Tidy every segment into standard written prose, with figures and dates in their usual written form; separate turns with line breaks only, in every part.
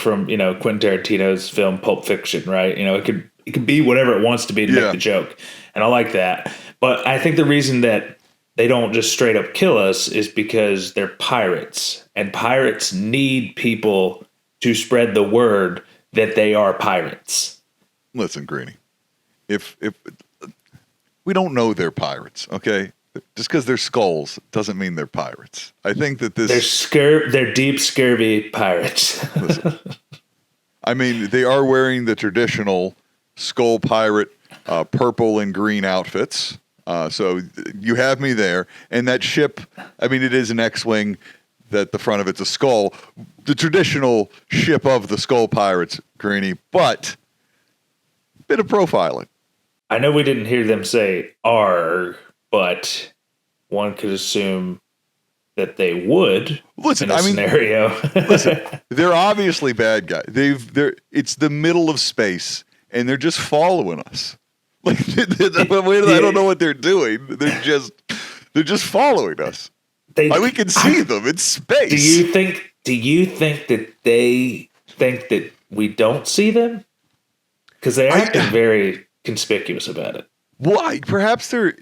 from, Quentin Tarantino's film Pulp Fiction, right? It could be whatever it wants to be to make the joke. And I like that. But I think the reason that they don't just straight up kill us is because they're pirates. And pirates need people to spread the word that they are pirates.
Listen, Greenie, if we don't know they're pirates, okay? Just because they're skulls doesn't mean they're pirates. I think that
they're deep, scurvy pirates.
Listen, I mean, they are wearing the traditional skull pirate purple and green outfits. So you have me there. And that ship, I mean, it is an X-Wing that the front of it's a skull. The traditional ship of the skull pirates, Greenie, but a bit of profiling.
I know we didn't hear them say "arg," but one could assume that they would.
Listen,
in a scenario.
Listen, they're obviously bad guys. It's the middle of space, and they're just following us. Like, I don't know what they're doing. They're just following us. We can see them in space.
Do you think that they think that we don't see them? Because they are very conspicuous about it.
Why? Perhaps they're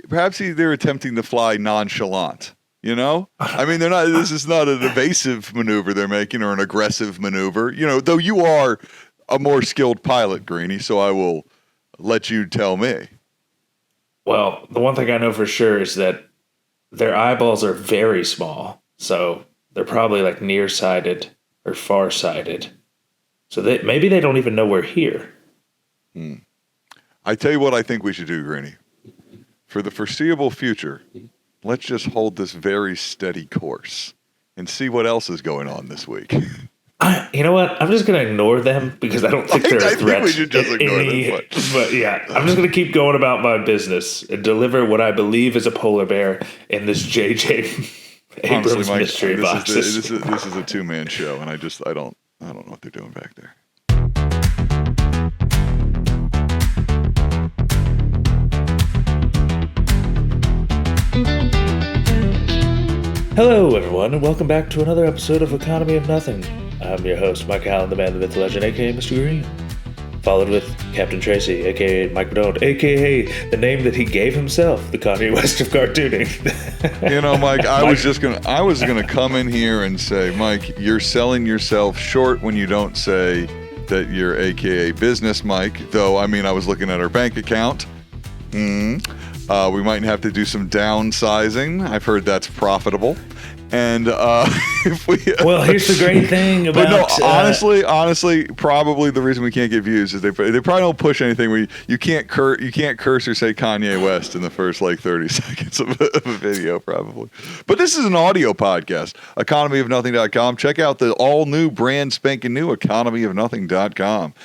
attempting to fly nonchalant. I mean, they're not. This is not an evasive maneuver they're making or an aggressive maneuver. Though you are a more skilled pilot, Greenie, so I will let you tell me.
Well, the one thing I know for sure is that their eyeballs are very small, so they're probably like nearsighted or farsighted. So maybe they don't even know we're here.
I tell you what I think we should do, Greenie. For the foreseeable future, let's just hold this very steady course and see what else is going on this week.
You know what? I'm just going to ignore them because I don't think they're a threat.
I think we should just ignore them.
But yeah, I'm just going to keep going about my business and deliver what I believe is a polar bear in this J.J. Abrams
Honestly, Mike,
mystery box.
This is a two-man show, and I don't know what they're doing back there.
Hello, everyone, and welcome back to another episode of Economy of Nothing. I'm your host, Mike Allen, the man, the myth, the legend, a.k.a. Mr. Green. Followed with Captain Tracy, a.k.a. Mike Bedont, a.k.a. the name that he gave himself, the Kanye West of cartooning.
Mike, I was gonna come in here and say, Mike, you're selling yourself short when you don't say that you're a.k.a. Business Mike. Though, I mean, I was looking at our bank account. We might have to do some downsizing. I've heard that's profitable. And if we
well, here's the great thing about.
But no, honestly, probably the reason we can't get views is they probably don't push anything. You can't curse or say Kanye West in the first 30 seconds of a video, probably. But this is an audio podcast. EconomyOfNothing.com. Check out the all new, brand spanking new EconomyOfNothing.com.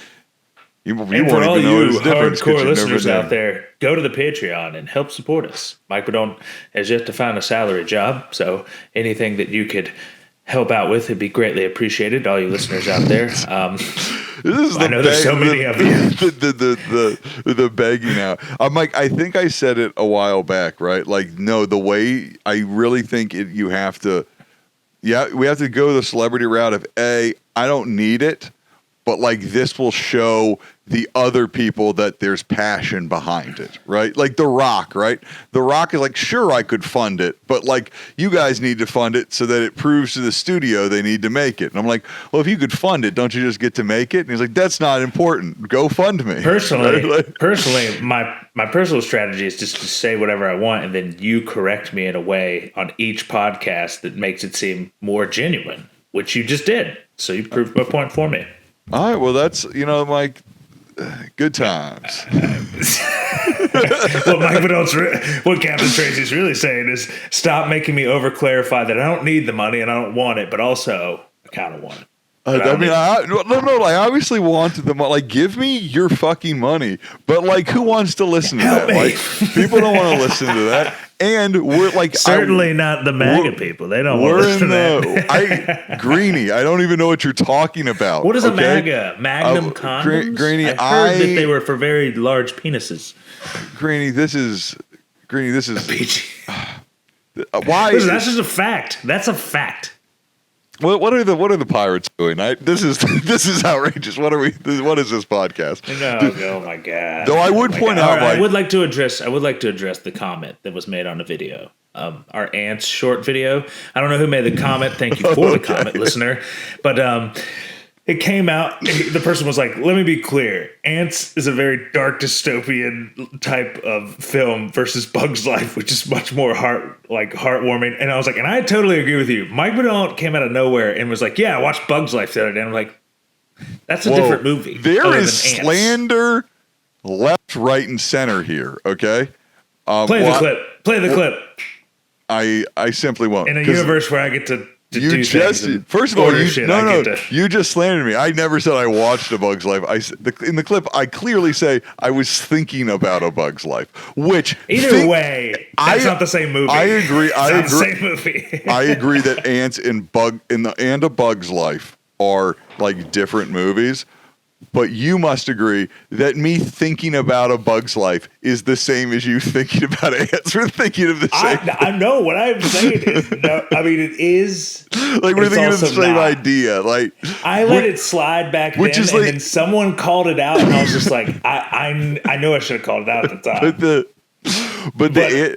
And for all you hardcore listeners out there, go to the Patreon and help support us. Mike Bedont has yet to find a salary job, so anything that you could help out with would be greatly appreciated. All you listeners out there, I know there's so many of you.
The begging out. Mike, I think I said it a while back, right? No, the way I really think you have to. Yeah, we have to go the celebrity route of I don't need it. But this will show the other people that there's passion behind it, right? Like The Rock, right? The Rock is sure, I could fund it, but you guys need to fund it so that it proves to the studio they need to make it. And I'm like, well, if you could fund it, don't you just get to make it? And he's like, that's not important. Go fund me.
Personally, my personal strategy is just to say whatever I want, and then you correct me in a way on each podcast that makes it seem more genuine, which you just did. So you proved my point for me.
All right, well, that's, Mike, good times.
What Captain Tracy's really saying is stop making me over-clarify that I don't need the money and I don't want it, but also I kind of want it.
I obviously wanted the money. Give me your fucking money. But who wants to listen to that? People don't want to listen to that. And we're
certainly not the MAGA people. They don't want to listen to that.
Greenie, I don't even know what you're talking about.
What is a MAGA? Magnum condoms?
Greenie,
I heard that they were for very large penises.
Greenie, this is
PG.
Why?
Listen, that's just a fact. That's a fact.
What are the pirates doing? This is outrageous. What is this podcast?
No, oh my god.
Though I would point out,
I would like to address the comment that was made on the video. Our ants short video. I don't know who made the comment. Thank you for the comment, listener. But it came out. The person was like, "Let me be clear. Ants is a very dark dystopian type of film versus Bugs Life, which is much more heartwarming." And I was like, and I totally agree with you. Mike Bedont came out of nowhere and was like, "Yeah, I watched Bugs Life the other day." And I'm like, that's a different movie.
There is slander left, right, and center here. Okay,
play the clip.
I simply won't.
In a universe where I get to
you just first of all, you just slandered me. I never said I watched A Bug's Life. In the clip, I clearly say I was thinking about A Bug's Life. Which
either way, that's not the same movie.
I agree.
The same movie.
I agree that Ants and A Bug's Life are like different movies. But you must agree that me thinking about A Bug's Life is the same as you thinking about ants. We're thinking of the same.
I know what I'm saying. It is
like we're thinking of the same idea. Like
I let it slide back then, and then someone called it out, and I was just like, I know I should have called it out at the time. But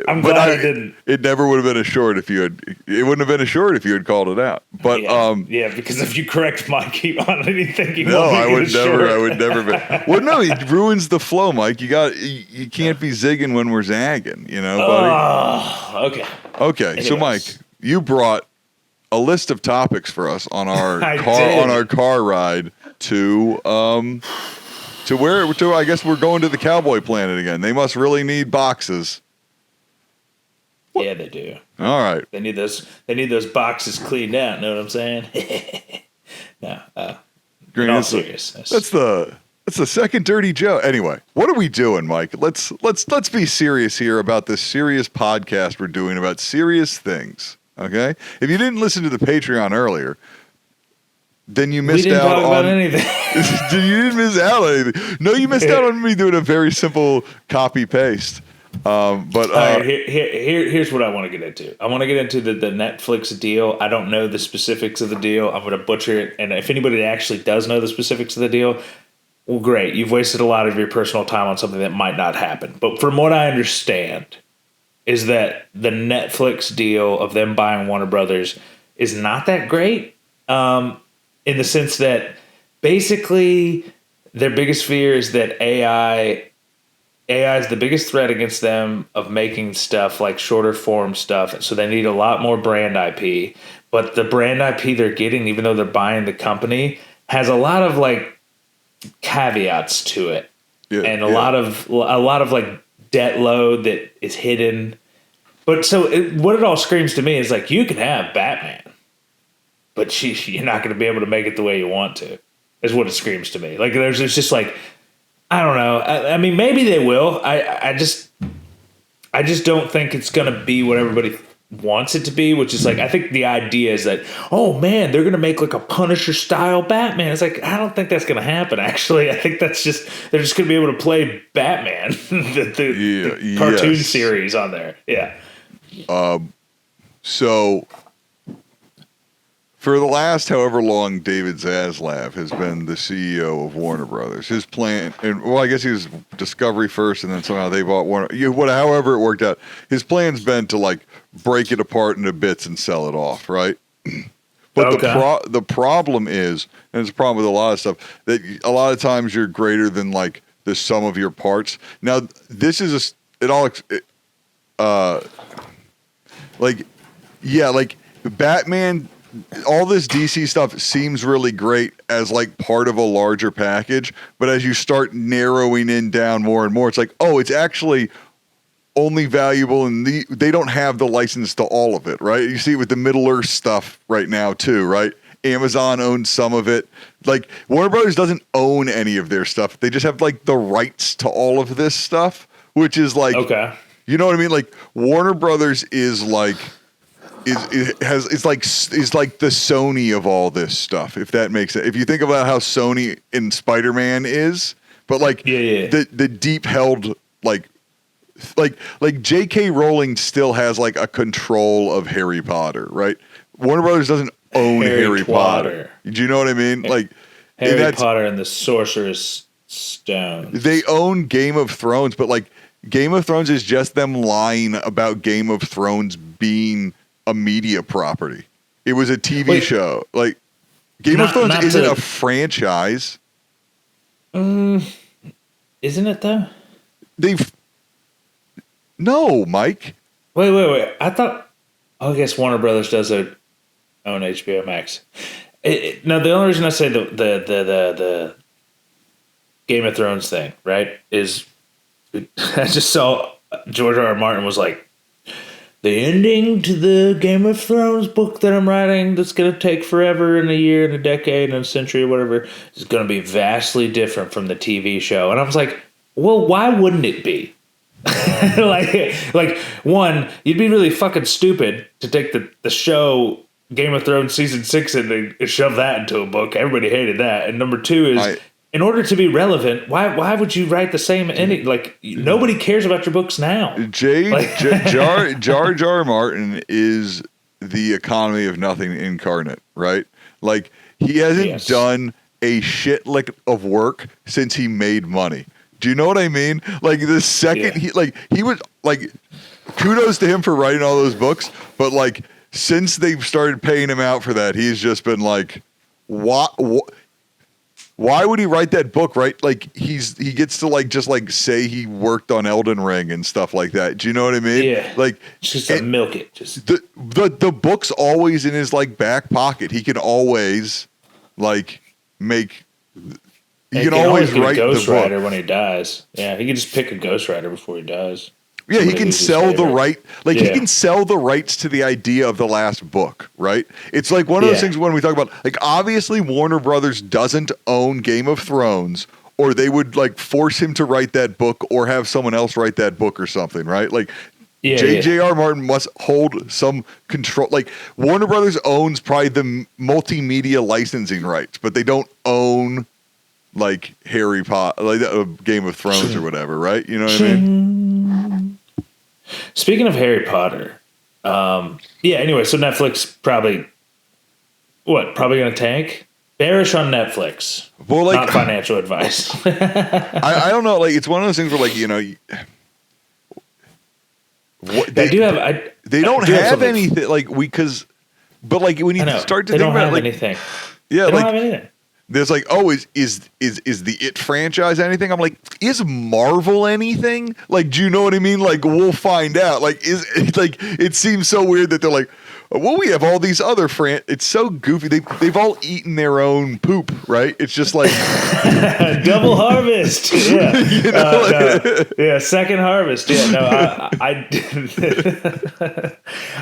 I'm glad I didn't.
It never would have been a short if you had. It wouldn't have been a short if you had called it out. But
because if you correct Mike on anything,
I would never. Well, no, it ruins the flow, Mike. You can't be zigging when we're zagging, buddy. Okay. So, Mike, you brought a list of topics for us on our car ride to I guess we're going to the Cowboy Planet again. They must really need boxes.
Yeah, they do.
All right.
They need those boxes cleaned out. Know what I'm saying? No. In all seriousness.
That's the second dirty joke. Anyway, what are we doing, Mike? Let's be serious here about this serious podcast we're doing about serious things. Okay? If you didn't listen to the Patreon earlier, then you missed out on
about anything.
You didn't miss out on anything. No, you missed out on me doing a very simple copy paste.
Here's what I want to get into. I want to get into the Netflix deal. I don't know the specifics of the deal. I'm going to butcher it. And if anybody actually does know the specifics of the deal, well, great. You've wasted a lot of your personal time on something that might not happen. But from what I understand is that the Netflix deal of them buying Warner Brothers is not that great. In the sense that basically their biggest fear is that AI is the biggest threat against them of making stuff like shorter form stuff. So they need a lot more brand IP. But the brand IP they're getting, even though they're buying the company, has a lot of like caveats to it. Yeah, and a lot of like debt load that is hidden. But what it all screams to me is like, you can have Batman, but you're not going to be able to make it the way you want to, is what it screams to me. Like there's just like, I don't know. I mean, maybe they will. I just don't think it's going to be what everybody wants it to be, which is like, I think the idea is that, oh man, they're going to make like a Punisher style Batman. It's like, I don't think that's going to happen. Actually, I think they're just going to be able to play Batman, the cartoon series on there. Yeah.
So for the last however long David Zaslav has been the CEO of Warner Brothers, his plan, I guess he was Discovery first, and then somehow they bought Warner. However it worked out, his plan's been to like break it apart into bits and sell it off, right? But the problem is, and it's a problem with a lot of stuff, that a lot of times you're greater than like the sum of your parts. Now this is like Batman. All this DC stuff seems really great as like part of a larger package, but as you start narrowing in down more and more, it's like, oh, it's actually only valuable and they don't have the license to all of it, right? You see it with the Middle Earth stuff right now too, right? Amazon owns some of it. Like Warner Brothers doesn't own any of their stuff. They just have like the rights to all of this stuff, which is like, okay, you know what I mean? Like Warner Brothers is like, is like the Sony of all this stuff, if that makes sense. If you think about how Sony in Spider-Man is, but like the deep held like J.K. Rowling still has like a control of Harry Potter, right? Warner Brothers doesn't own Harry Potter. Do you know what I mean? Like
Harry Potter and the Sorcerer's Stone.
They own Game of Thrones, but like Game of Thrones is just them lying about Game of Thrones being a media property. It was a TV show. Like Game of Thrones isn't a franchise.
Isn't it though?
No, Mike.
Wait. I thought. I guess Warner Brothers does own HBO Max. No, the only reason I say the Game of Thrones thing, right, is I just saw George R. R. Martin was like, the ending to the Game of Thrones book that I'm writing that's going to take forever and a year and a decade and a century or whatever is going to be vastly different from the TV show. And I was like, well, why wouldn't it be? like one, you'd be really fucking stupid to take the show Game of Thrones season 6 and shove that into a book. Everybody hated that. And number two is, in order to be relevant, why would you write the same ending? Like, nobody cares about your books now.
Jar Jar Martin is the economy of nothing incarnate, right? Like, he hasn't done a shit lick of work since he made money. Do you know what I mean? Like, the second he was like, kudos to him for writing all those books, but like, since they've started paying him out for that, he's just been like, what? Why would he write that book, right? Like, he gets to like just like say he worked on Elden Ring and stuff like that. Do you know what I mean?
Yeah.
Like,
just to milk it. Just
the book's always in his like back pocket. He can always like make. He can always write the
ghostwriter when he dies. Yeah, he can just pick a ghostwriter before he dies.
Yeah, he can sell the right. Like, he can sell the rights to the idea of the last book, right? It's like one of those things when we talk about, like, obviously Warner Brothers doesn't own Game of Thrones, or they would like force him to write that book or have someone else write that book or something, right? Like, J.J.R. Martin must hold some control. Like, Warner Brothers owns probably the multimedia licensing rights, but they don't own like Harry Potter, like Game of Thrones or whatever, right? You know what I mean?
Speaking of Harry Potter, anyway, so Netflix probably going to tank? Bearish on Netflix.
Well, like,
not financial advice.
I don't know. Like, it's one of those things where, like, you know, they don't have anything like but like when you start to think about like
anything.
Yeah,
they don't
like
have anything.
There's like, is the It franchise anything? I'm like, is Marvel anything? Like, do you know what I mean? Like, we'll find out. Like, it seems so weird that they're like, well, we have all these other it's so goofy. They've all eaten their own poop, right? It's just like
double harvest. Yeah.
You know,
no. Second harvest. Yeah, no,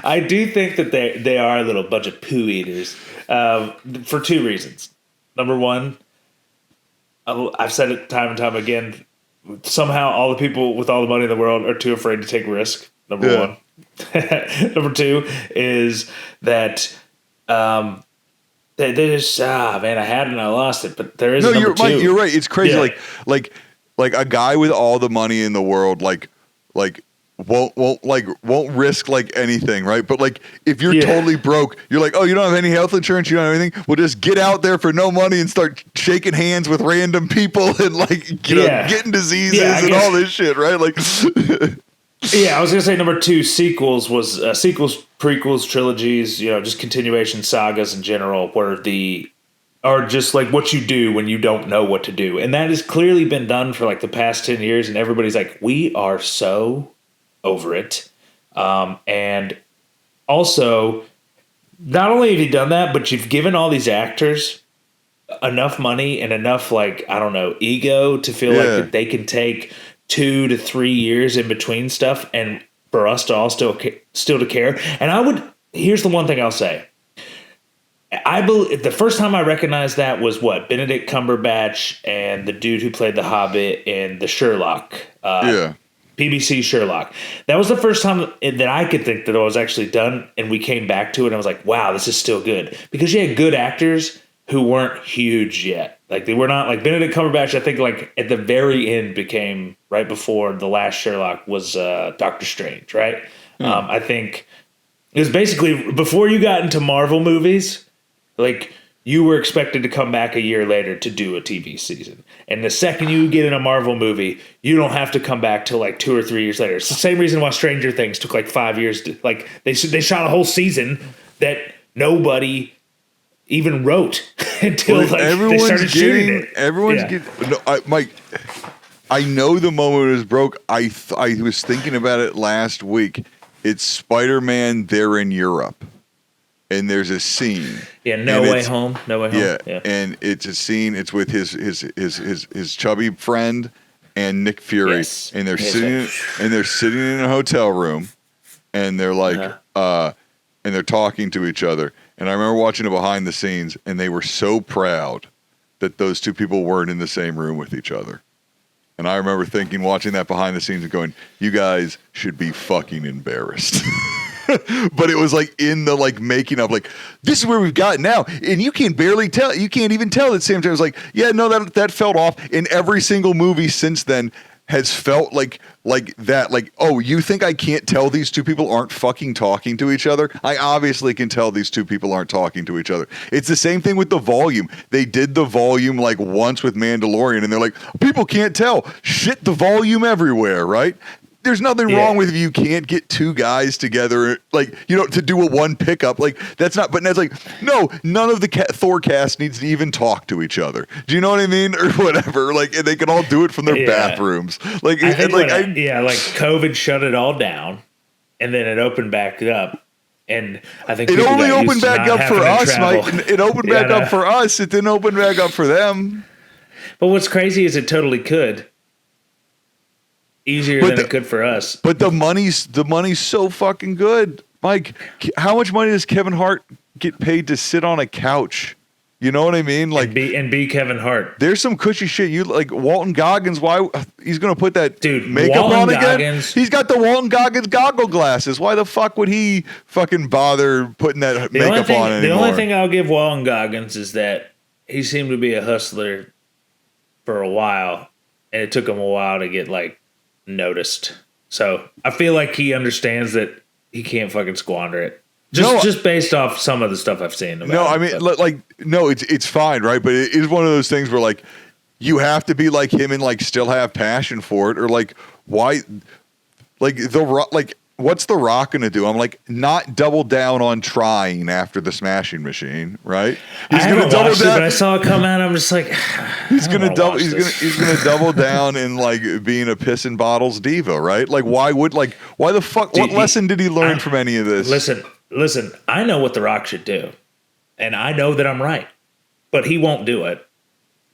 I do think that they are a little bunch of poo eaters for two reasons. Number one, I've said it time and time again, somehow all the people with all the money in the world are too afraid to take risk. Number one. Number two is that they just man, I had it and I lost it. But there is number two.
You're right. It's crazy. Yeah. Like a guy with all the money in the world, like won't risk like anything, right? But like, if you're totally broke, you're like, oh, you don't have any health insurance, you don't have anything. Well, just get out there for no money and start shaking hands with random people and like, you know, getting diseases and all this shit, right? Like,
I was gonna say number two, sequels, prequels, trilogies, you know, just continuation sagas in general, are just like what you do when you don't know what to do, and that has clearly been done for like the past 10 years, and everybody's like, we are so over it. And also, not only have you done that, but you've given all these actors enough money and enough, like, I don't know, ego to feel like that they can take 2 to 3 years in between stuff, and for us to all still to care. And here's the one thing I'll say. I believe the first time I recognized that was Benedict Cumberbatch and the dude who played the Hobbit in the Sherlock. BBC Sherlock. That was the first time that I could think that it was actually done, and we came back to it, and I was like, wow, this is still good. Because you had good actors who weren't huge yet. Like, they were not, like, Benedict Cumberbatch, I think, like, at the very end became, right before the last Sherlock was Doctor Strange, right? I think it was basically, before you got into Marvel movies, Like, you were expected to come back a year later to do a TV season. And the second you get in a Marvel movie, you don't have to come back till like 2 or 3 years later. It's the same reason why Stranger Things took like 5 years. They shot a whole season that nobody even wrote until they started shooting it.
Everyone's getting. No, Mike, I know the moment it was broke. I was thinking about it last week. It's Spider-Man. They're in Europe. And there's a scene.
Yeah, No Way Home.
Yeah, and it's a scene. It's with his chubby friend and Nick Fury,
yes.
and they're sitting in a hotel room, and they're like, and they're talking to each other. And I remember watching it behind the scenes, and they were so proud that those two people weren't in the same room with each other. And I remember watching that behind the scenes and going, "You guys should be fucking embarrassed." But it was like in the like making of like, this is where we've got now, and you can barely tell. You can't even tell at the same time. It was like, yeah, no, that felt off. And every single movie since then has felt like that. Like, oh, you think I can't tell these two people aren't fucking talking to each other? I obviously can tell these two people aren't talking to each other. It's the same thing with The Volume. They did The Volume like once with Mandalorian, and they're like, people can't tell. Shit, The Volume everywhere, right? There's nothing wrong with if you can't get two guys together, like, you know, to do a one pickup. Like, that's not, but that's like, no, none of the Thor cast needs to even talk to each other. Do you know what I mean? Or whatever. Like, and they can all do it from their bathrooms. Like,
like COVID shut it all down, and then it opened back up. And I think
it only opened back up for us, Mike. It opened back up for us. It didn't open back up for them.
But what's crazy is it totally could. Easier than it could for us.
But the money's so fucking good. Mike, how much money does Kevin Hart get paid to sit on a couch? You know what I mean? Like,
and be Kevin Hart.
There's some cushy shit. You like Walton Goggins? Why he's gonna put that makeup
Walton
on
Goggins,
again? He's got the Walton Goggins goggle glasses. Why the fuck would he fucking bother putting that makeup on anymore?
The only thing I'll give Walton Goggins is that he seemed to be a hustler for a while, and it took him a while to get like noticed. So I feel like he understands that he can't fucking squander it. Just based off some of the stuff I've seen.
It's fine, right? But it is one of those things where like you have to be like him and like still have passion for it, or like why, what's The Rock gonna do? I'm like, not double down on trying after the Smashing Machine, right?
He's gonna double down. But I saw it come out. I'm just like,
he's gonna double down in like being a piss and bottles diva, right? Like, why the fuck? What lesson did he learn from any of this?
Listen. I know what The Rock should do, and I know that I'm right, but he won't do it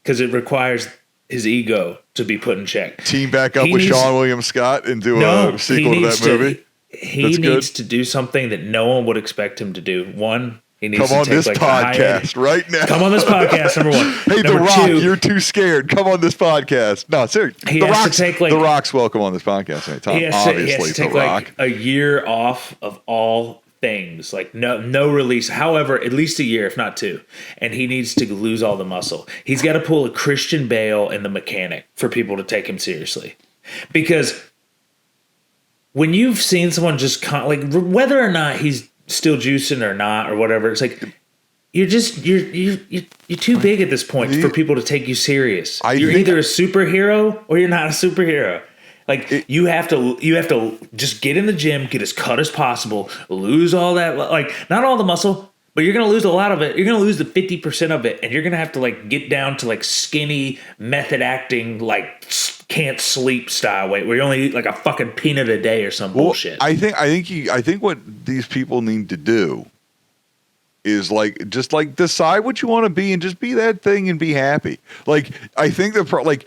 because it requires his ego to be put in check.
Team back up with Sean William Scott and do a sequel to that movie.
He needs to do something that no one would expect him to do. One, he needs
come on this podcast right now.
Come on this podcast, number one.
Hey, The Rock, you're too scared. Come on this podcast. No, seriously. The Rock's welcome on this podcast anytime.
He has to take like a year off of all things, like no release. However, at least a year, if not two. And he needs to lose all the muscle. He's got to pull a Christian Bale in The Mechanic for people to take him seriously. Because when you've seen someone just whether or not he's still juicing or not or whatever, it's like you're too big at this point for people to take you serious. You're either a superhero or you're not a superhero. Like you have to just get in the gym, get as cut as possible, lose all that, like not all the muscle, but you're going to lose a lot of it. You're going to lose the 50% of it, and you're going to have to like get down to like skinny method acting, like can't sleep style weight where you only eat like a fucking peanut a day or some bullshit.
I think what these people need to do is like just like decide what you want to be and just be that thing and be happy. Like I think it's like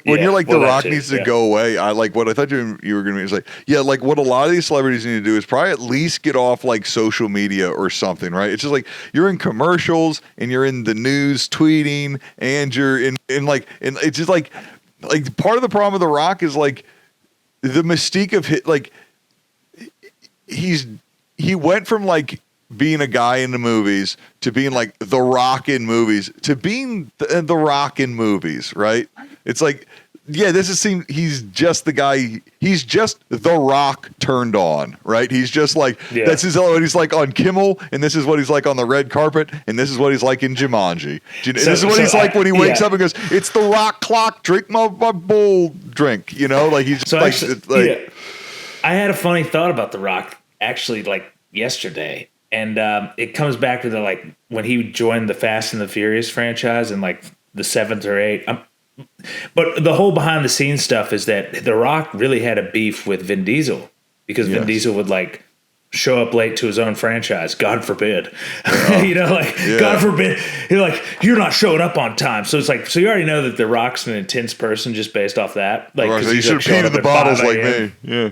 when you're like The Rock needs to go away. I like what I thought you were going to be is like like what a lot of these celebrities need to do is probably at least get off like social media or something, right? It's just like you're in commercials and you're in the news tweeting and you're in like and it's just like part of the problem with The Rock is like the mystique of he went from like being a guy in the movies to being like The Rock in movies to being the Rock in movies, right? It's like he's just the guy. He's just The Rock turned on, right? He's just like, that's what he's like on Kimmel, and this is what he's like on the red carpet, and this is what he's like in Jumanji. This is what he's like when he wakes up and goes, "It's the rock clock, drink my bull drink," like he's
so like, actually, I had a funny thought about The Rock actually like yesterday, and it comes back to the like when he joined the Fast and the Furious franchise in like the 7th or 8th. But the whole behind the scenes stuff is that The Rock really had a beef with Vin Diesel because Vin Diesel would like show up late to his own franchise. God forbid, God forbid. He's like, you're not showing up on time. So it's like, so you already know that The Rock's an intense person just based off that. Like,
right, so you should have painted the bottles like me. Yeah.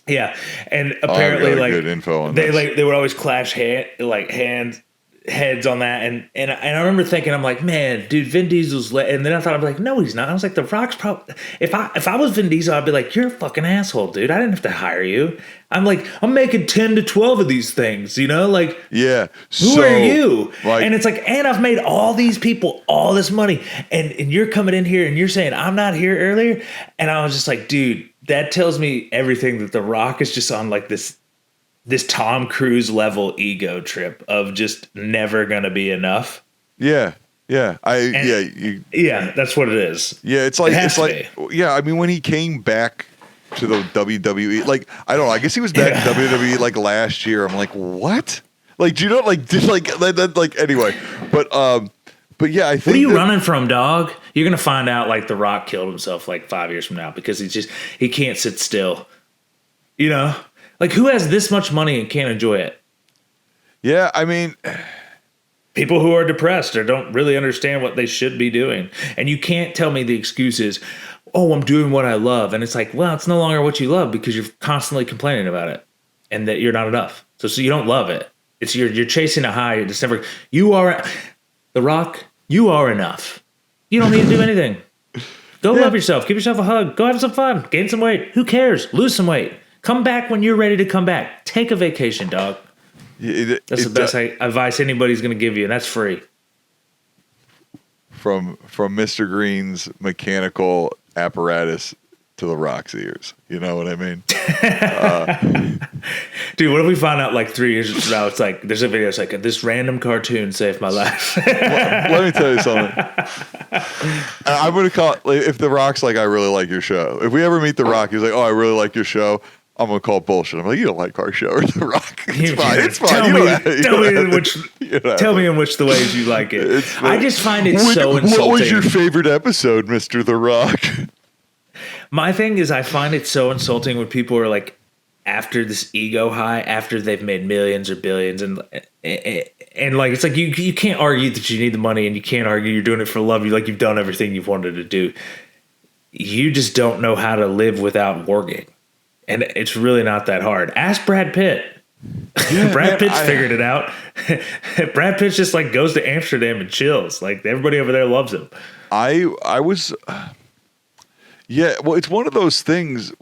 Yeah. And apparently like
good info on
they would always clash heads on that, and I remember thinking, I'm like, man, dude, Vin Diesel's and then I thought, I'd be like, no, he's not. I was like, The Rock's probably, if I was Vin Diesel, I'd be like, you're a fucking asshole, dude. I didn't have to hire you. I'm like, I'm making 10 to 12 of these things, like, who are you? Like, and it's like, and I've made all these people all this money, and you're coming in here and you're saying I'm not here earlier, and I was just like, dude, that tells me everything, that The Rock is just on like this Tom Cruise level ego trip of just never gonna be enough. Yeah.
That's
what it is.
Yeah, I mean, when he came back to the WWE, like, I don't know, I guess he was back in WWE like last year. I'm like, what? Like, do you know, like, did like anyway, but yeah, I think.
What are you running from, dog? You're gonna find out like The Rock killed himself like 5 years from now because he can't sit still. Like, who has this much money and can't enjoy it?
Yeah, I mean,
people who are depressed or don't really understand what they should be doing. And you can't tell me the excuse is, oh, I'm doing what I love. And it's like, well, it's no longer what you love because you're constantly complaining about it and that you're not enough. So you don't love it. It's you're chasing a high. It's never, you are, The Rock, you are enough. You don't need to do anything. Go love yourself. Give yourself a hug. Go have some fun. Gain some weight. Who cares? Lose some weight. Come back when you're ready to come back. Take a vacation, dog. That's the best advice anybody's going to give you, and that's free.
From Mr. Green's mechanical apparatus to The Rock's ears. You know what I mean?
Dude, what if we find out like 3 years from now, it's like, there's a video, it's like, this random cartoon saved my life.
Let me tell you something. I'm going to call it, if The Rock's like, I really like your show. If we ever meet The Rock, he's like, oh, I really like your show. I'm going to call it bullshit. I'm like, you don't like our show or The Rock. It's fine.
Tell me in which the ways you like it. I just find it so insulting.
What was your favorite episode, Mr. The Rock?
My thing is, I find it so insulting when people are like, after this ego high, after they've made millions or billions, and like, it's like you can't argue that you need the money, and you can't argue you're doing it for love. You've done everything you've wanted to do. You just don't know how to live without working. And it's really not that hard. Ask Brad Pitt. Yeah, Brad Pitt's figured it out. Brad Pitt just like goes to Amsterdam and chills. Like, everybody over there loves him.
I was, well, it's one of those things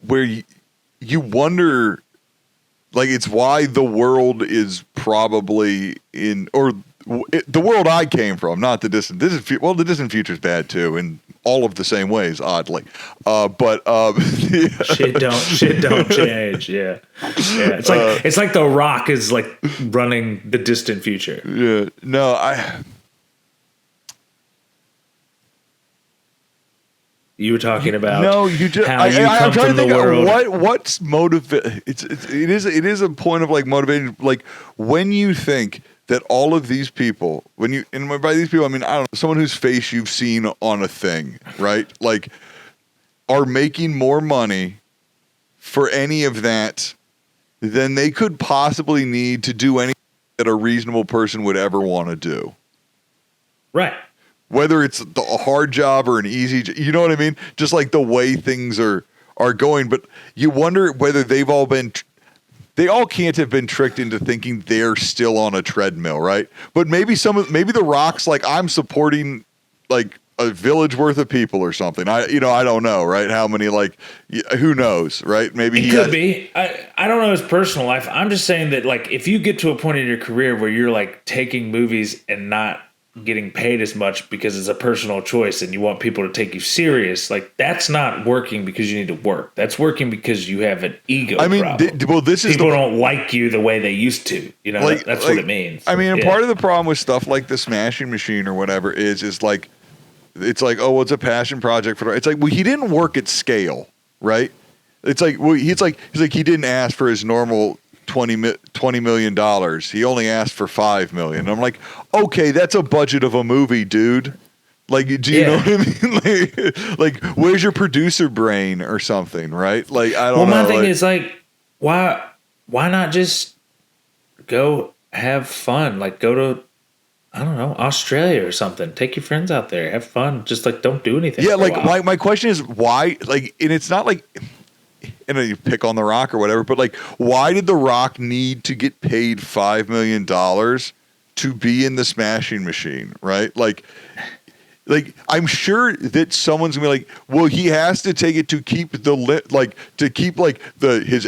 where you wonder, like, it's why the world is probably the world I came from, not the distant. The distant future is bad too, in all of the same ways, oddly.
Shit don't change. Yeah. It's like The Rock is like running the distant future.
Yeah. No,
You were talking about
how you come from the world. What's motivate? It is a point of like motivating. Like, when you think that all of these people, and by these people I mean, I don't know, someone whose face you've seen on a thing, right? Like, are making more money for any of that than they could possibly need to do anything that a reasonable person would ever want to do. Right. Whether it's a hard job or an easy job, you know what I mean? Just like the way things are going. But you wonder whether they all can't have been tricked into thinking they're still on a treadmill, right? But maybe The Rock's like, I'm supporting like a village worth of people or something. I don't know, right? How many, like, who knows, right? Maybe
he could be. I don't know his personal life. I'm just saying that, like, if you get to a point in your career where you're like taking movies and not getting paid as much because it's a personal choice and you want people to take you serious, like that's not working because you need to work. That's working because you have an ego problem.
This is
people don't like you the way they used to. You know, that's what it means.
I mean, and part of the problem with stuff like the Smashing Machine or whatever is like, it's like, oh, well, it's a passion project for. It's like, well, he didn't work at scale, right? It's like, well, he's like he didn't ask for his normal $20 million. He only asked for $5 million. I'm like, okay, that's a budget of a movie, dude. Like, do you know what I mean? like, where's your producer brain or something, right? Like, I don't know.
Well, my thing is like, why not just go have fun? Like, go to, I don't know, Australia or something. Take your friends out there, have fun. Just like, don't do anything.
Yeah, like my question is why? Like, and it's not like, you pick on The Rock or whatever, but like, why did The Rock need to get paid $5 million to be in the Smashing Machine, right? Like I'm sure that someone's gonna be like, well, he has to take it to keep his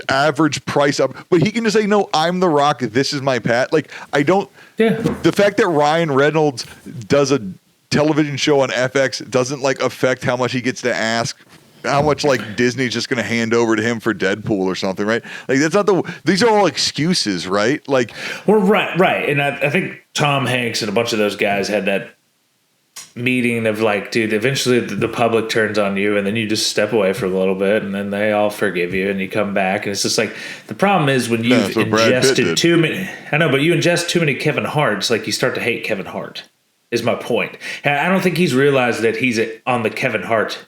average price up, but he can just say, no, I'm The Rock. This is my pat. Like, I don't. Yeah. The fact that Ryan Reynolds does a television show on FX doesn't like affect how much he gets to ask. How much like Disney's just going to hand over to him for Deadpool or something, right? Like that's not these are all excuses, right? Like,
well, right. And I think Tom Hanks and a bunch of those guys had that meeting of like, dude, eventually the public turns on you and then you just step away for a little bit and then they all forgive you and you come back. And it's just like, the problem is when you've ingested too many, I know, but you ingest too many Kevin Harts, like you start to hate Kevin Hart is my point. And I don't think he's realized that he's on the Kevin Hart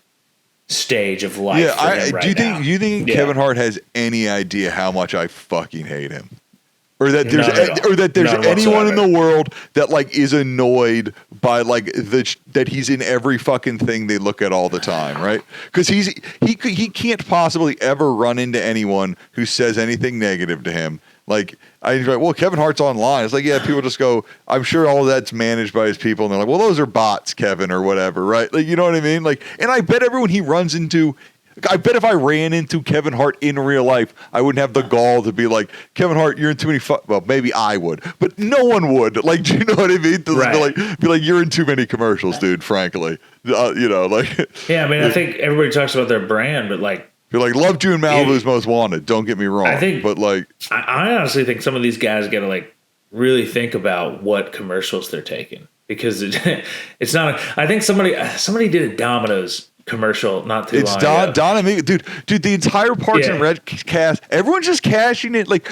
stage of life. Yeah,
do you think Kevin Hart has any idea how much I fucking hate him, or that there's anyone in the world that like is annoyed by like that he's in every fucking thing they look at all the time, right? Because he can't possibly ever run into anyone who says anything negative to him. Like, I'm like, well, Kevin Hart's online. It's like, yeah, people just go, I'm sure all of that's managed by his people. And they're like, well, those are bots, Kevin, or whatever, right? Like, you know what I mean? Like, and I bet everyone he runs into, I bet if I ran into Kevin Hart in real life, I wouldn't have the gall to be like, Kevin Hart, you're in too many, well, maybe I would, but no one would. Like, do you know what I mean? To be like, you're in too many commercials, dude, frankly. You know, like.
Yeah, I mean, I think everybody talks about their brand, but like,
you're like, Love June Malibu's Most Wanted. Don't get me wrong. But like,
I honestly think some of these guys got to like really think about what commercials they're taking because it's not. I think somebody did a Domino's commercial not too long ago.
Don Amigo, dude, the entire Parks and Rec cast, everyone's just cashing it. Like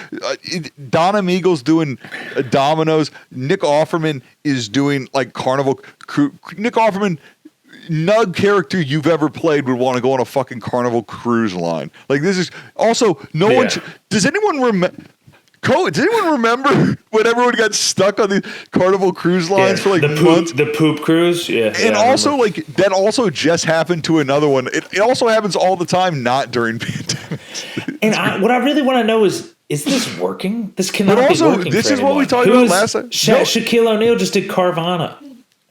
Don Amigo's doing Domino's. Nick Offerman is doing like Carnival Crew. Nick Offerman. Nug character you've ever played would want to go on a fucking Carnival Cruise Line. Like this is also one. Does anyone remember? Does anyone remember when everyone got stuck on the Carnival Cruise lines for like months?
The poop cruise,
and also like that also just happened to another one. It also happens all the time, not during pandemics.
And what I really want to know is this working? This cannot be working.
This
for
is
anyone.
what we talked about last time.
Shaquille O'Neal just did Carvana.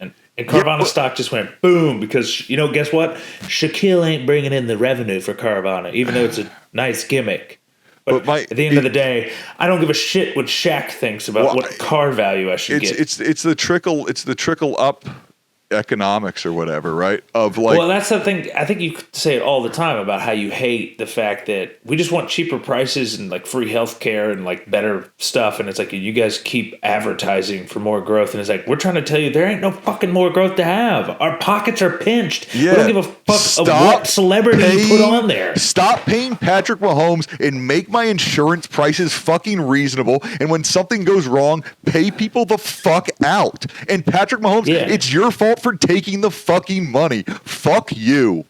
And Carvana stock just went boom because, you know, guess what? Shaquille ain't bringing in the revenue for Carvana, even though it's a nice gimmick. But at the end of the day, I don't give a shit what Shaq thinks about what car value I should get.
It's the trickle up economics or whatever, right? Of like,
well, that's the thing. I think you say it all the time about how you hate the fact that we just want cheaper prices and like free healthcare and like better stuff. And it's like you guys keep advertising for more growth, and it's like we're trying to tell you there ain't no fucking more growth to have. Our pockets are pinched. Yeah. We don't give a fuck of what celebrity you put on there.
Stop paying Patrick Mahomes and make my insurance prices fucking reasonable. And when something goes wrong, pay people the fuck out. And Patrick Mahomes, it's your fault for taking the fucking money. Fuck you.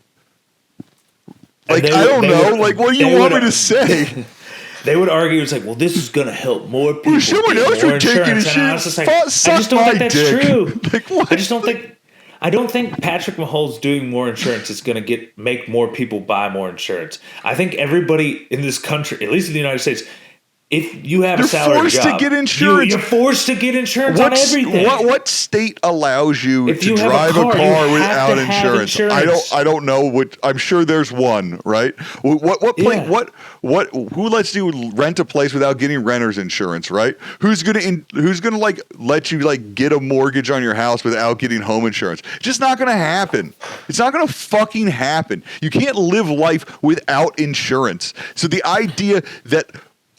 Like, I don't know. Like, what do you want me to say?
They would argue it's like, well, this is going to help more people.
Well, someone else would take it. I
just don't think that's true. Like, what? I don't think Patrick Mahomes doing more insurance is going to make more people buy more insurance. I think everybody in this country, at least in the United States, if you have
You're
a salary
forced
job,
to get insurance.
You're forced to get insurance on everything.
What state allows you to drive a car without insurance? I don't know. I'm sure there's one, right? Who lets you rent a place without getting renter's insurance, right? Who's gonna like let you like get a mortgage on your house without getting home insurance? It's just not gonna happen. It's not gonna fucking happen. You can't live life without insurance. So the idea that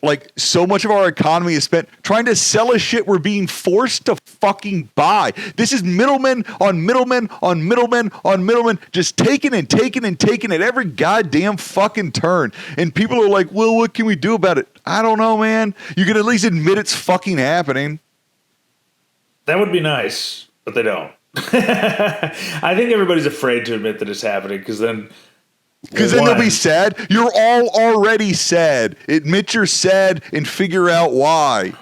like so much of our economy is spent trying to sell us shit we're being forced to fucking buy. This is middlemen on middlemen on middlemen on middlemen, just taking and taking and taking at every goddamn fucking turn. And people are like, well, what can we do about it? I don't know, man. You can at least admit it's fucking happening.
That would be nice, but they don't. I think everybody's afraid to admit that it's happening because then they'll be sad. You're all already sad. Admit you're sad and figure out why.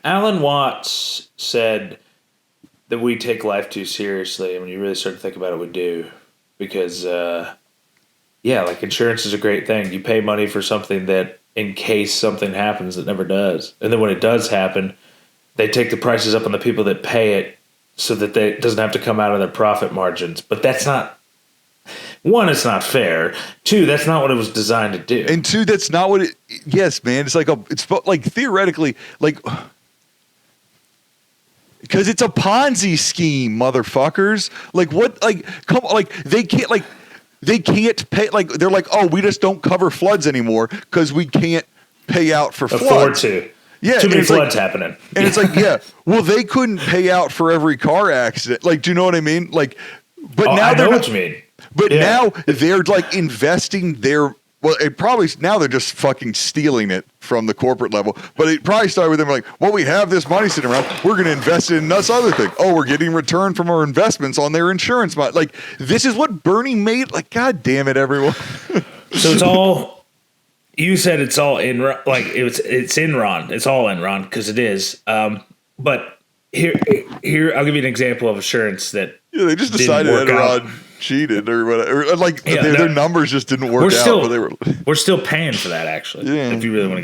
Alan Watts said that we take life too seriously. And when you really start to think about it, we do. Because, like insurance is a great thing. You pay money for something that in case something happens that never does. And then when it does happen, they take the prices up on the people that pay it so that it doesn't have to come out of their profit margins. But that's not... One, it's not fair. Two, that's not what it was designed to do. And two, that's not what it. Yes, man. It's like theoretically, like, because it's a Ponzi scheme, motherfuckers. Like what? Like they can't pay. Like they're like, oh, we just don't cover floods anymore because we can't pay out for floods. Afford to. Yeah, too many floods happening. And it's like, yeah, well, they couldn't pay out for every car accident. Like, do you know what I mean? Like, but now I know what you mean. But now they're like investing now they're just fucking stealing it from the corporate level. But it probably started with them like, well, we have this money sitting around. We're going to invest it in this other thing. Oh, we're getting return from our investments on their insurance. Like, this is what Bernie made. Like, God damn it, everyone. So it's all, you said it's all Enron. Like, it's Enron. It's all Enron because it is. But here, I'll give you an example of insurance that they just decided Enron cheated or whatever. Like their numbers just didn't work out. We're still paying for that actually. Yeah. If you really want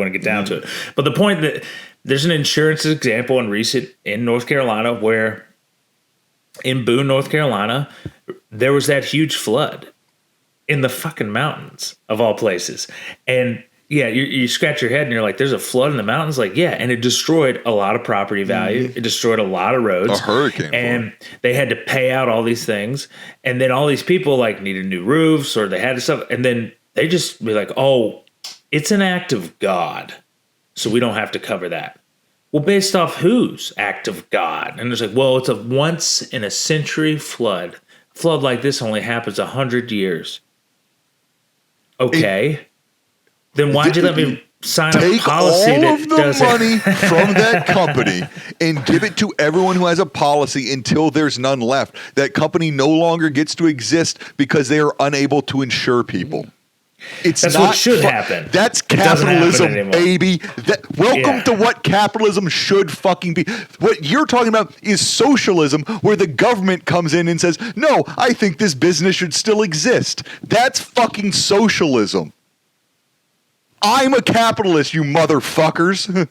to get down to it. But the point that there's an insurance example in North Carolina where in Boone, North Carolina, there was that huge flood in the fucking mountains of all places. And yeah, you scratch your head and you're like, there's a flood in the mountains? Like, yeah, and it destroyed a lot of property value. Mm-hmm. It destroyed a lot of roads. A hurricane. And they had to pay out all these things. And then all these people like needed new roofs or they had stuff. And then they just be like, oh, it's an act of God. So we don't have to cover that. Well, based off whose act of God? And it's like, well, it's a once in a century flood. A flood like this only happens 100 years. Okay. Then why'd you let me sign a policy that does all of the money from that company and give it to everyone who has a policy until there's none left? That company no longer gets to exist because they are unable to insure people. That's what should happen. That's capitalism, baby. Welcome to what capitalism should fucking be. What you're talking about is socialism, where the government comes in and says, no, I think this business should still exist. That's fucking socialism. I'm a capitalist, you motherfuckers.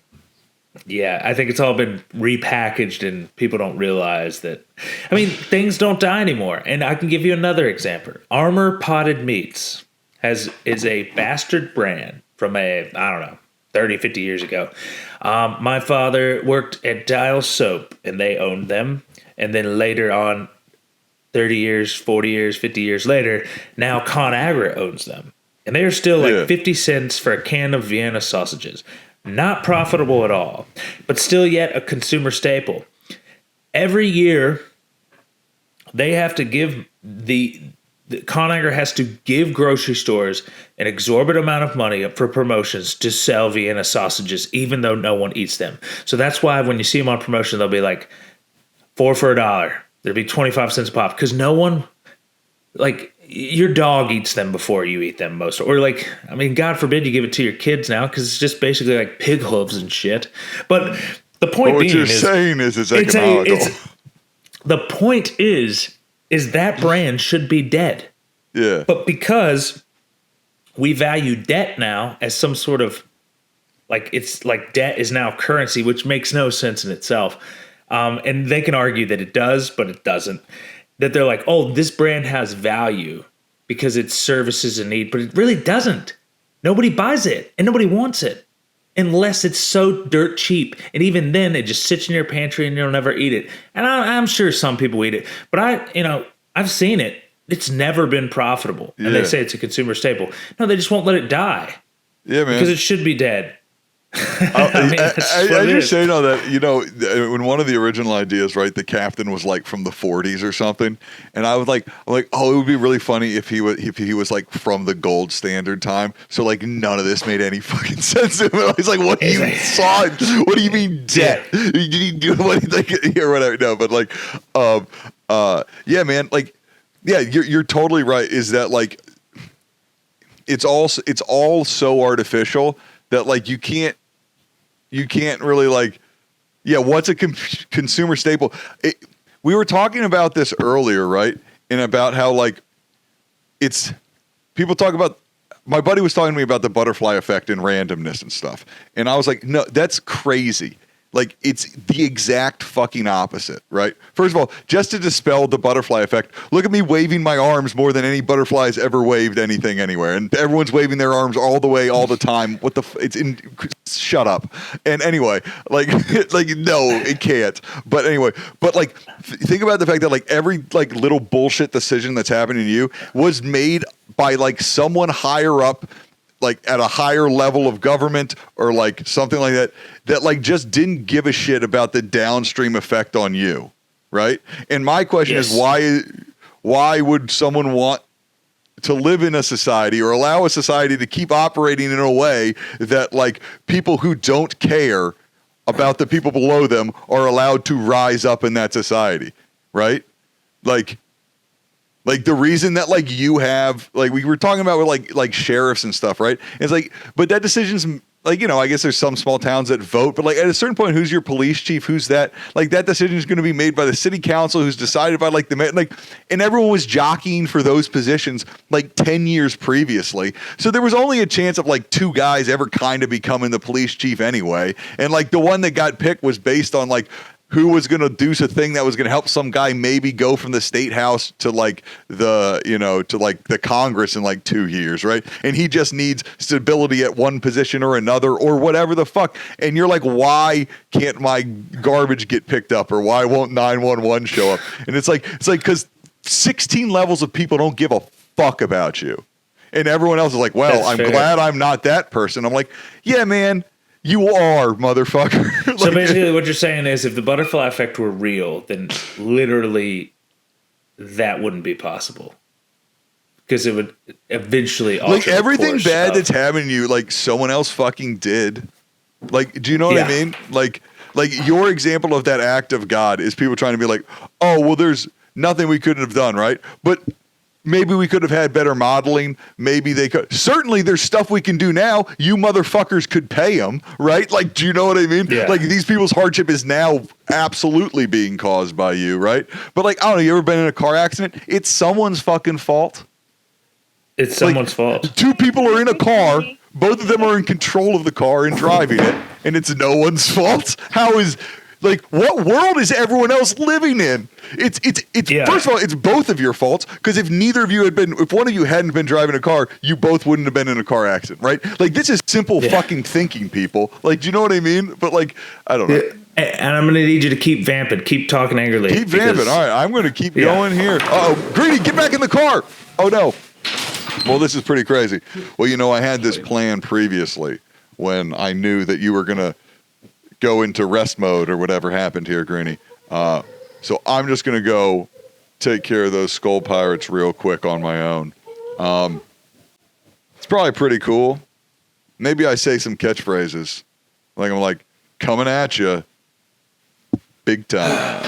Yeah, I think it's all been repackaged and people don't realize that. I mean, things don't die anymore. And I can give you another example. Armor Potted Meats is a bastard brand from 30, 50 years ago. My father worked at Dial Soap and they owned them. And then later on, 30 years, 40 years, 50 years later, now ConAgra owns them. And they're still like 50 cents for a can of Vienna sausages. Not profitable at all, but still yet a consumer staple. Every year, they have to give the ConAgra has to give grocery stores an exorbitant amount of money for promotions to sell Vienna sausages, even though no one eats them. So that's why when you see them on promotion, they'll be like 4 for $1. There'll be 25 cents a pop because no one like. Your dog eats them before you eat them most. Or like, I mean, God forbid you give it to your kids now because it's just basically like pig hooves and shit. But the point being is... What you're saying is it's economical. The point is that brand should be dead. Yeah. But because we value debt now as some sort of Like it's like debt is now currency, which makes no sense in itself. And they can argue that it does, but it doesn't. That they're like, oh, this brand has value because it services a need, but it really doesn't. Nobody buys it and nobody wants it unless it's so dirt cheap. And even then, it just sits in your pantry and you'll never eat it. And I'm sure some people eat it, but I've seen it. It's never been profitable. And they say it's a consumer staple. No, they just won't let it die.
Yeah, man.
Because it should be dead.
I just saying all that, when one of the original ideas, right, the captain was like from the 40s or something, and I'm like, oh, it would be really funny if he was like from the gold standard time, so like none of this made any fucking sense to him. I was like, what do you saw? What do you mean debt? Did he do what like or whatever? No, but like, yeah, man, like, yeah, you're totally right. Is that like, it's all so artificial that like you can't really like, yeah, what's a consumer staple? We were talking about this earlier, right? And about how like people talk about, my buddy was talking to me about the butterfly effect and randomness and stuff. And I was like, no, that's crazy. Like, it's the exact fucking opposite, right? First of all, just to dispel the butterfly effect, look at me waving my arms more than any butterflies ever waved anything anywhere. And everyone's waving their arms all the way, all the time. What the shut up. And anyway, like, no, it can't. But anyway, but like, think about the fact that like every like little bullshit decision that's happening to you was made by like someone higher up, like at a higher level of government or like something like that like just didn't give a shit about the downstream effect on you, right? And my question is why would someone want to live in a society or allow a society to keep operating in a way that like people who don't care about the people below them are allowed to rise up in that society, right? Like the reason that like you have, like we were talking about with like sheriffs and stuff, right? And it's like, but that decision's like, I guess there's some small towns that vote, but like at a certain point, who's your police chief? Who's that? Like that decision is going to be made by the city council, who's decided by like and everyone was jockeying for those positions like 10 years previously. So there was only a chance of like two guys ever kind of becoming the police chief anyway. And like the one that got picked was based on like who was going to do a thing that was going to help some guy maybe go from the state house to like to like the Congress in like 2 years, right? And he just needs stability at one position or another or whatever the fuck. And you're like, why can't my garbage get picked up or why won't 911 show up? And it's like because 16 levels of people don't give a fuck about you. And everyone else is like, well, that's I'm fair. Glad I'm not that person. I'm like, yeah, man. You are, motherfucker. Like,
so basically what you're saying is if the butterfly effect were real, then literally that wouldn't be possible. Because it would eventually alter
like everything bad that's happening to you, like someone else fucking did. Like, do you know what I mean? Like your example of that act of God is people trying to be like, oh, well, there's nothing we couldn't have done, right? But maybe we could have had better modeling. Maybe they could. Certainly, there's stuff we can do now. You motherfuckers could pay them, right? Like, do you know what I mean? Yeah. Like, these people's hardship is now absolutely being caused by you, right? But, like, I don't know, you ever been in a car accident? It's someone's fucking fault.
It's someone's fault.
Two people are in a car. Both of them are in control of the car and driving it, and it's no one's fault. How is... Like, what world is everyone else living in? It's First of all, it's both of your faults, because if one of you hadn't been driving a car, you both wouldn't have been in a car accident, right? Like, this is simple fucking thinking, people. Like, do you know what I mean? But, like, I don't know.
And I'm going to need you to keep vamping. Keep talking angrily.
Keep vamping. All right, I'm going to keep going here. Uh-oh, Greedy, get back in the car. Oh, no. Well, this is pretty crazy. Well, I had this plan previously when I knew that you were going to go into rest mode or whatever happened here, Greeny. So I'm just going to go take care of those skull pirates real quick on my own. It's probably pretty cool. Maybe I say some catchphrases. Like I'm like, coming at you big time.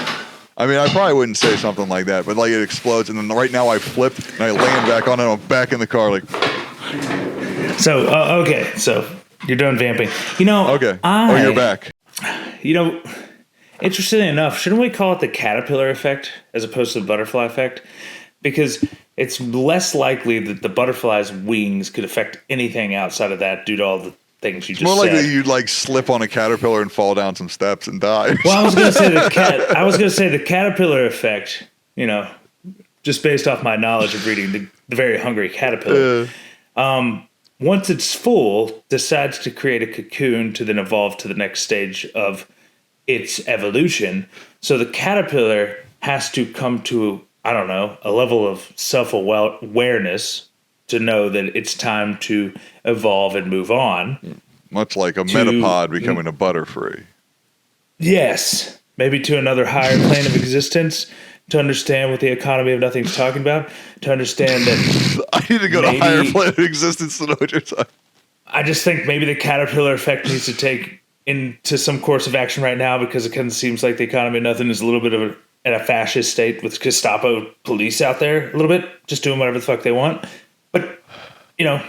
I mean, I probably wouldn't say something like that, but like it explodes and then right now I flipped and I land back on it and I'm back in the car like.
So, okay. So you're done vamping.
Okay. You're back.
Interestingly enough, shouldn't we call it the caterpillar effect as opposed to the butterfly effect? Because it's less likely that the butterfly's wings could affect anything outside of that due to all the things you
It's
just
more
said.
likely you'd like slip on a caterpillar and fall down some steps and die.
Well, I was going to say the caterpillar effect, you know, just based off my knowledge of reading the Very Hungry Caterpillar. Once it's full, decides to create a cocoon to then evolve to the next stage of its evolution. So the caterpillar has to come to, I don't know, a level of self-awareness to know that it's time to evolve and move on.
Much like a metapod becoming a butterfree.
Yes. Maybe to another higher plane of existence, to understand what the economy of nothing's talking about, to understand that
I need to go to a higher plane of existence to know what you're talking.
I just think maybe the caterpillar effect needs to take into some course of action right now, because it kind of seems like the economy of nothing is a little bit of in a fascist state with Gestapo police out there a little bit, just doing whatever the fuck they want. But, you know,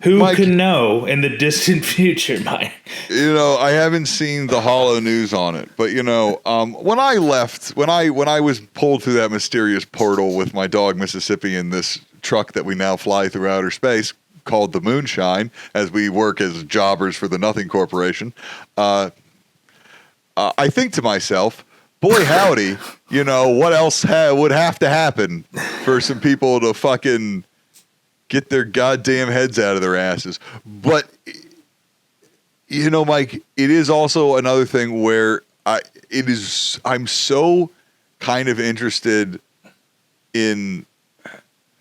who can know in the distant future, Mike?
You know, I haven't seen the hollow news on it, but you know, when I left, when I was pulled through that mysterious portal with my dog Mississippi in this truck that we now fly through outer space called the Moonshine, as we work as jobbers for the Nothing Corporation, I think to myself, boy howdy, you know, what else would have to happen for some people to fucking get their goddamn heads out of their asses. But, you know, Mike, it is also another thing where I'm so kind of interested in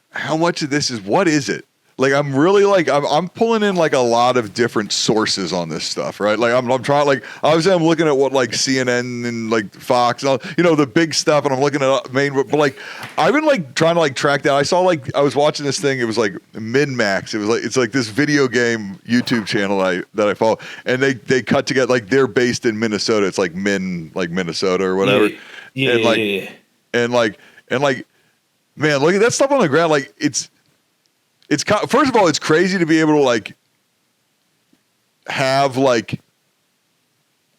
how much of this is, what is it? Like, I'm really like, I'm pulling in like a lot of different sources on this stuff, right? Like, I'm trying, like, obviously I'm looking at what like CNN and like Fox, and all, you know, the big stuff, and I'm looking at but like, I've been like trying to like track down. I saw like, I was watching this thing, it was like Min-Max. It was like, it's like this video game YouTube channel that I follow, and they cut together, like, they're based in Minnesota. It's like Minnesota or whatever. And like, man, look at that stuff on the ground. Like, it's first of all, it's crazy to be able to like have like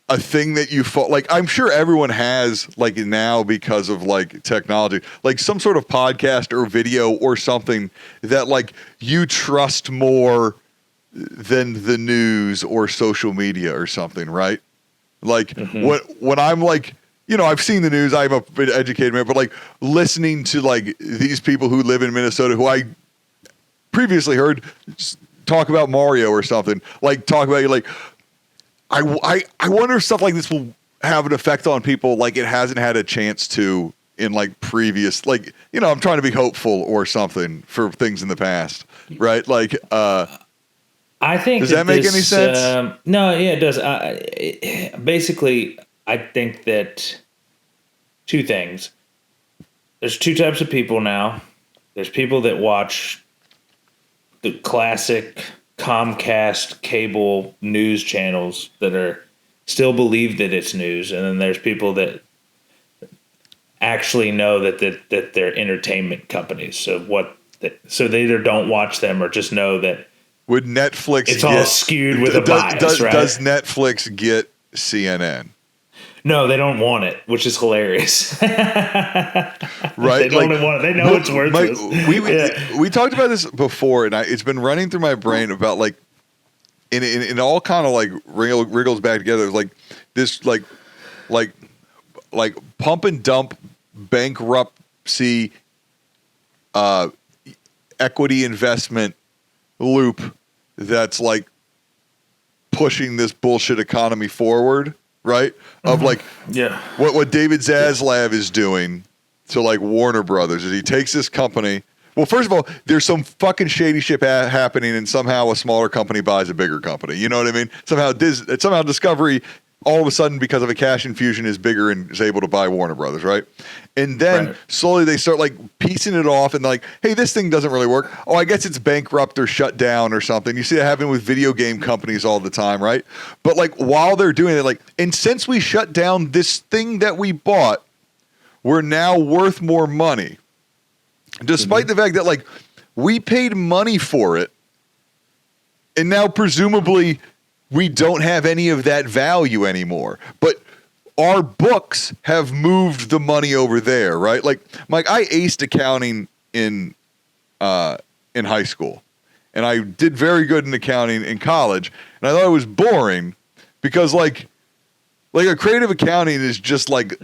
a thing that you like. I'm sure everyone has like now, because of like technology, like some sort of podcast or video or something that like you trust more than the news or social media or something, right? Like when I'm like, you know, I've seen the news, I'm a bit educated man, but like listening to like these people who live in Minnesota who I previously heard talk about Mario or something, like talk about you, like I wonder if stuff like this will have an effect on people like it hasn't had a chance to in like previous, like, you know, I'm trying to be hopeful or something for things in the past, right? Like
I think
does that make any sense?
No, yeah, it does. Basically, I think that two things. There's two types of people now. There's people that watch the classic Comcast cable news channels that are still believe that it's news, and then there's people that actually know that they're entertainment companies. So they either don't watch them or just know that
would Netflix
it's all skewed with a bias, right?
Does Netflix get CNN?
No, they don't want it, which is hilarious.
Right?
They don't want it. They know it's worthless.
We talked about this before, and it's been running through my brain about like, in all kind of like wriggles back together. It's like this like pump and dump bankruptcy equity investment loop that's like pushing this bullshit economy forward. Right? Of like, what David Zaslav is doing to like Warner Brothers is he takes this company. Well, first of all, there's some fucking shady shit happening, and somehow a smaller company buys a bigger company. You know what I mean? Somehow Discovery, all of a sudden, because of a cash infusion, is bigger and is able to buy Warner Brothers, right? And then slowly they start like piecing it off and like, hey, this thing doesn't really work. Oh, I guess it's bankrupt or shut down or something. You see that happen with video game companies all the time, right? But like while they're doing it, like, and since we shut down this thing that we bought, we're now worth more money. Despite the fact that like we paid money for it, and now presumably we don't have any of that value anymore. But our books have moved the money over there, right? Like, Mike, I aced accounting in high school, and I did very good in accounting in college, and I thought it was boring because like a creative accounting is just like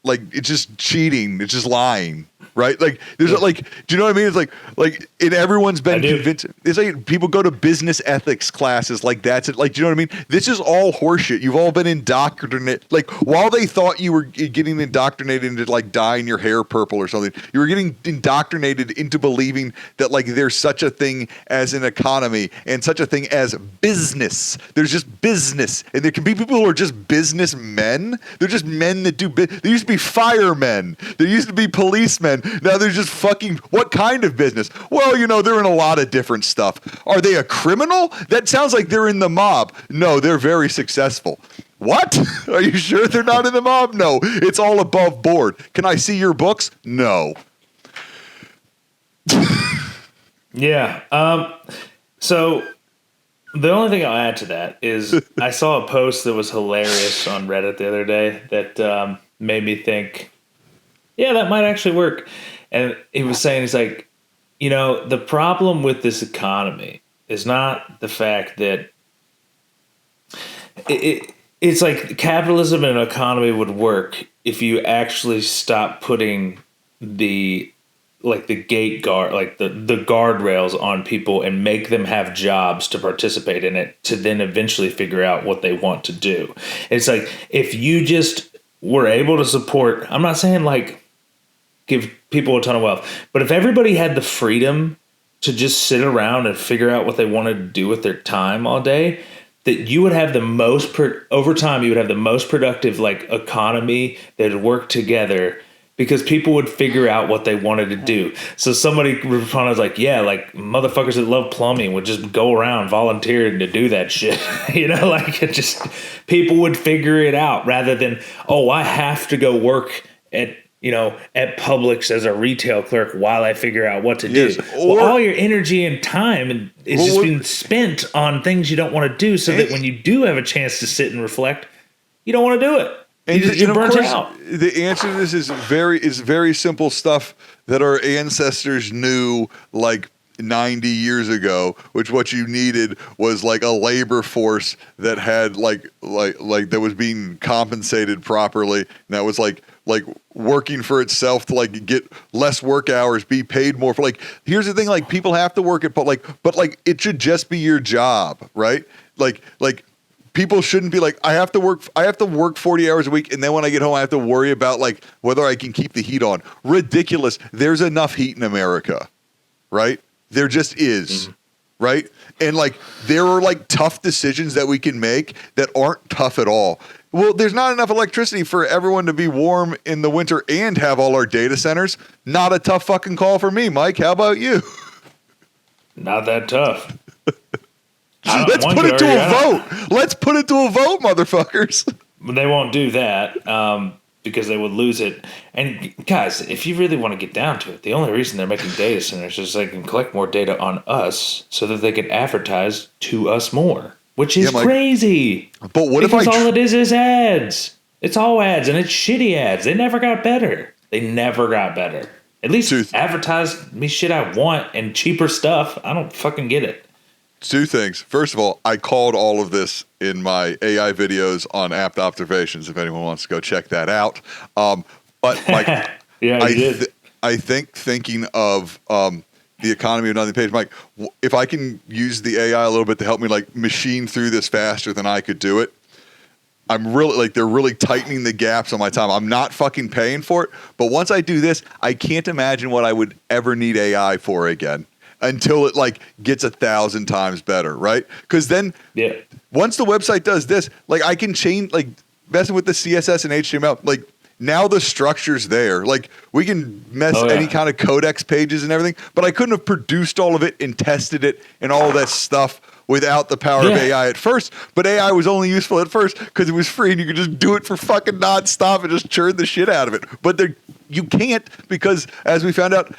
it's just cheating, it's just lying. Right? Like there's like, do you know what I mean? It's like and everyone's been convinced. It's like people go to business ethics classes like that's it. Like, do you know what I mean? This is all horseshit. You've all been indoctrinated. Like while they thought you were getting indoctrinated into like dyeing your hair purple or something, you were getting indoctrinated into believing that like there's such a thing as an economy and such a thing as business. There's just business, and there can be people who are just businessmen. They're just men that do. There used to be firemen. There used to be policemen. Now they're just fucking, what kind of business? Well, you know, they're in a lot of different stuff. Are they a criminal? That sounds like they're in the mob. No, they're very successful. What? Are you sure they're not in the mob? No, it's all above board. Can I see your books? No.
Yeah. So the only thing I'll add to that is I saw a post that was hilarious on Reddit the other day that made me think, yeah, that might actually work. And he was saying, he's like, you know, the problem with this economy is not the fact that it's like capitalism and an economy would work if you actually stop putting the gate guard, like the guardrails on people and make them have jobs to participate in it to then eventually figure out what they want to do. It's like if you just were able to support, I'm not saying like give people a ton of wealth, but if everybody had the freedom to just sit around and figure out what they wanted to do with their time all day, that you would have the most over time, you would have the most productive like economy that would work together because people would figure out what they wanted to do. So somebody responded was like, yeah, like motherfuckers that love plumbing would just go around volunteering to do that shit. You know, like it just, people would figure it out rather than, oh, I have to go work at Publix as a retail clerk while I figure out what to do. Well, all your energy and time is just being spent on things you don't want to do, so that when you do have a chance to sit and reflect, you don't want to do it.
And
you're burnt out.
The answer to this is very simple stuff that our ancestors knew like 90 years ago, which what you needed was like a labor force that had like that was being compensated properly, and that was like working for itself to like get less work hours, be paid more for like, here's the thing, like people have to work it, but like it should just be your job, right? Like people shouldn't be like, I have to work 40 hours a week, and then when I get home I have to worry about like whether I can keep the heat on. Ridiculous. There's enough heat in America, right? There just is. Right? And like there are like tough decisions that we can make that aren't tough at all. Well, there's not enough electricity for everyone to be warm in the winter and have all our data centers. Not a tough fucking call for me, Mike. How about you?
Not that tough.
Let's put it to a vote. Let's put it to a vote, motherfuckers.
They won't do that because they would lose it. And guys, if you really want to get down to it, the only reason they're making data centers is so they can collect more data on us so that they can advertise to us more. Which is crazy.
But what
because
if
all it is ads. It's all ads, and it's shitty ads. They never got better. At least advertise me shit I want and cheaper stuff. I don't fucking get it.
Two things. First of all, I called all of this in my AI videos on apt observations, if anyone wants to go check that out. But like,
yeah, you did.
I think thinking of the economy of nothing page, Mike, if I can use the AI a little bit to help me like machine through this faster than I could do it, I'm really like, they're really tightening the gaps on my time. I'm not fucking paying for it. But once I do this, I can't imagine what I would ever need AI for again until it like gets 1,000 times better. Right. Cause then once the website does this, like I can change, like messing with the CSS and HTML, like now the structure's there. Like we can mess any kind of codex pages and everything, but I couldn't have produced all of it and tested it and all that stuff without the power of AI at first. But AI was only useful at first because it was free and you could just do it for fucking nonstop and just churn the shit out of it. But you can't, because as we found out,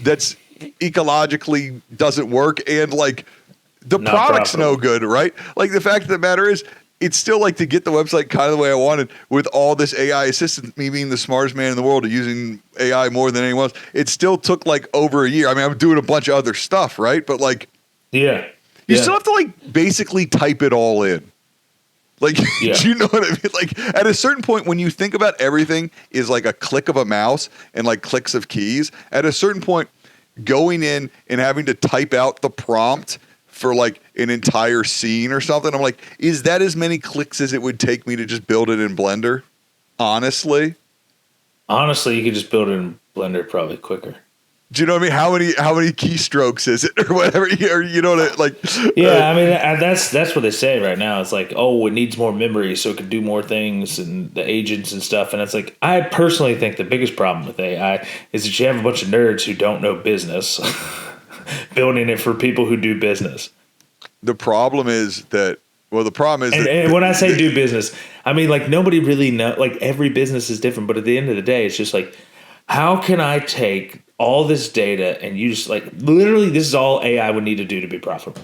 that's ecologically doesn't work, and like the product's no good, right? Like the fact of the matter is, it's still like to get the website kind of the way I wanted with all this AI assistance, me being the smartest man in the world, using AI more than anyone else. It still took like over a year. I mean, I'm doing a bunch of other stuff, right? But like, you still have to like basically type it all in. Like, do you know what I mean? Like, at a certain point, when you think about everything is like a click of a mouse and like clicks of keys, at a certain point, going in and having to type out the prompt for like an entire scene or something, I'm like, is that as many clicks as it would take me to just build it in Blender? Honestly,
you could just build it in Blender probably quicker.
Do you know what I mean? How many keystrokes is it or whatever? Or you know what I, like?
Yeah, I mean that's what they say right now. It's like, oh, it needs more memory so it can do more things and the agents and stuff. And it's like, I personally think the biggest problem with AI is that you have a bunch of nerds who don't know business building it for people who do business.
The problem is that. Well, the problem is,
and when I say do business, I mean like nobody really know. Like every business is different, but at the end of the day, it's just like, how can I take all this data and you just like literally this is all AI would need to do to be profitable.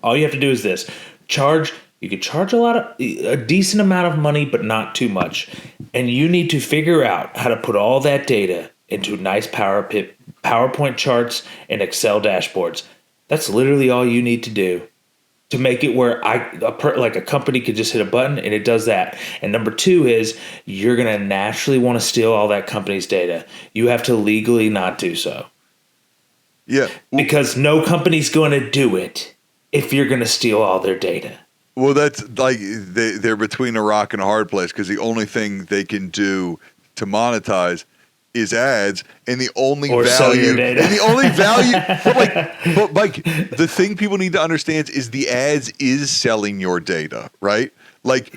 All you have to do is this. You could charge a decent amount of money, but not too much. And you need to figure out how to put all that data into nice PowerPoint charts and Excel dashboards. That's literally all you need to do to make it where a company could just hit a button and it does that. And number two is you're going to naturally want to steal all that company's data. You have to legally not do so.
Yeah.
Because no company's going to do it if you're going to steal all their data.
Well, that's like they're between a rock and a hard place because the only thing they can do to monetize is ads, and the only
or
value,
data.
and the only value, but like the thing people need to understand is the ads is selling your data, right? Like,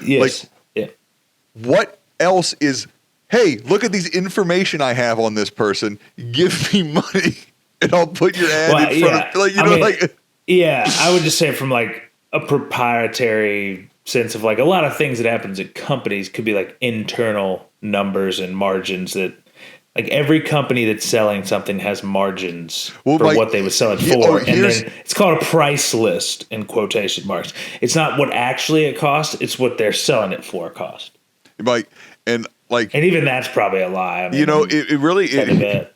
what else is? Hey, look at these information I have on this person. Give me money, and I'll put your ad in front of,
I would just say from like a proprietary sense of like a lot of things that happens at companies could be like internal numbers and margins that. Like every company that's selling something has margins for what they would sell it for. And then it's called a price list in quotation marks. It's not what actually it costs. It's what they're selling it for cost.
And
even that's probably a lie. I mean,
it really is.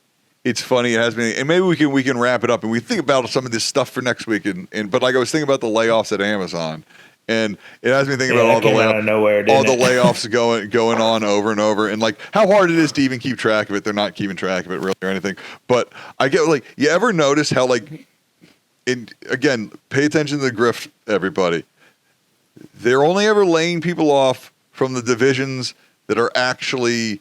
It's funny. It has been, and maybe we can wrap it up and we think about some of this stuff for next week. But like I was thinking about the layoffs at Amazon. And it has me thinking about all the layoffs going on over and over, and like how hard it is to even keep track of it. They're not keeping track of it really or anything. But I get like, you ever notice how like, again, pay attention to the grift, everybody. They're only ever laying people off from the divisions that are actually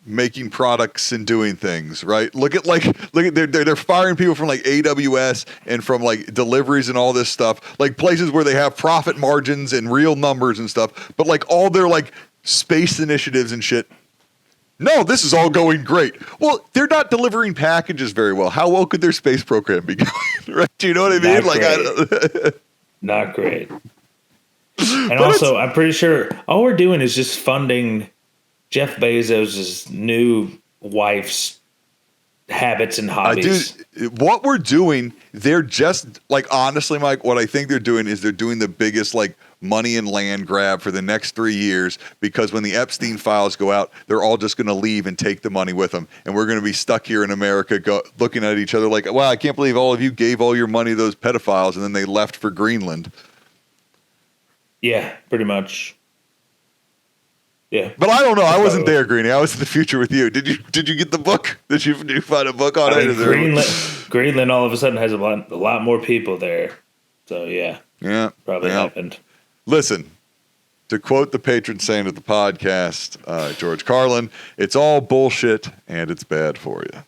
making products and doing things, right? Look at they're firing people from like AWS and from like deliveries and all this stuff, like places where they have profit margins and real numbers and stuff, but like all their like space initiatives and shit. No, this is all going great. Well, they're not delivering packages very well. How well could their space program be going? Right? Do you know what I mean?
Not great. And also, I'm pretty sure all we're doing is just funding Jeff Bezos' new wife's habits and hobbies.
What we're doing, they're just like, honestly, Mike, what I think they're doing is they're doing the biggest like money and land grab for the next 3 years, because when the Epstein files go out, they're all just going to leave and take the money with them. And we're going to be stuck here in America looking at each other like, wow, I can't believe all of you gave all your money to those pedophiles and then they left for Greenland.
Yeah, pretty much. Yeah,
but I don't know. I wasn't there, Greenie. I was in the future with you. Did you get the book? Did you find a book on
it? Greenland all of a sudden has a lot more people there. So yeah, probably happened.
Listen, to quote the patron saint of the podcast, George Carlin, it's all bullshit and it's bad for you.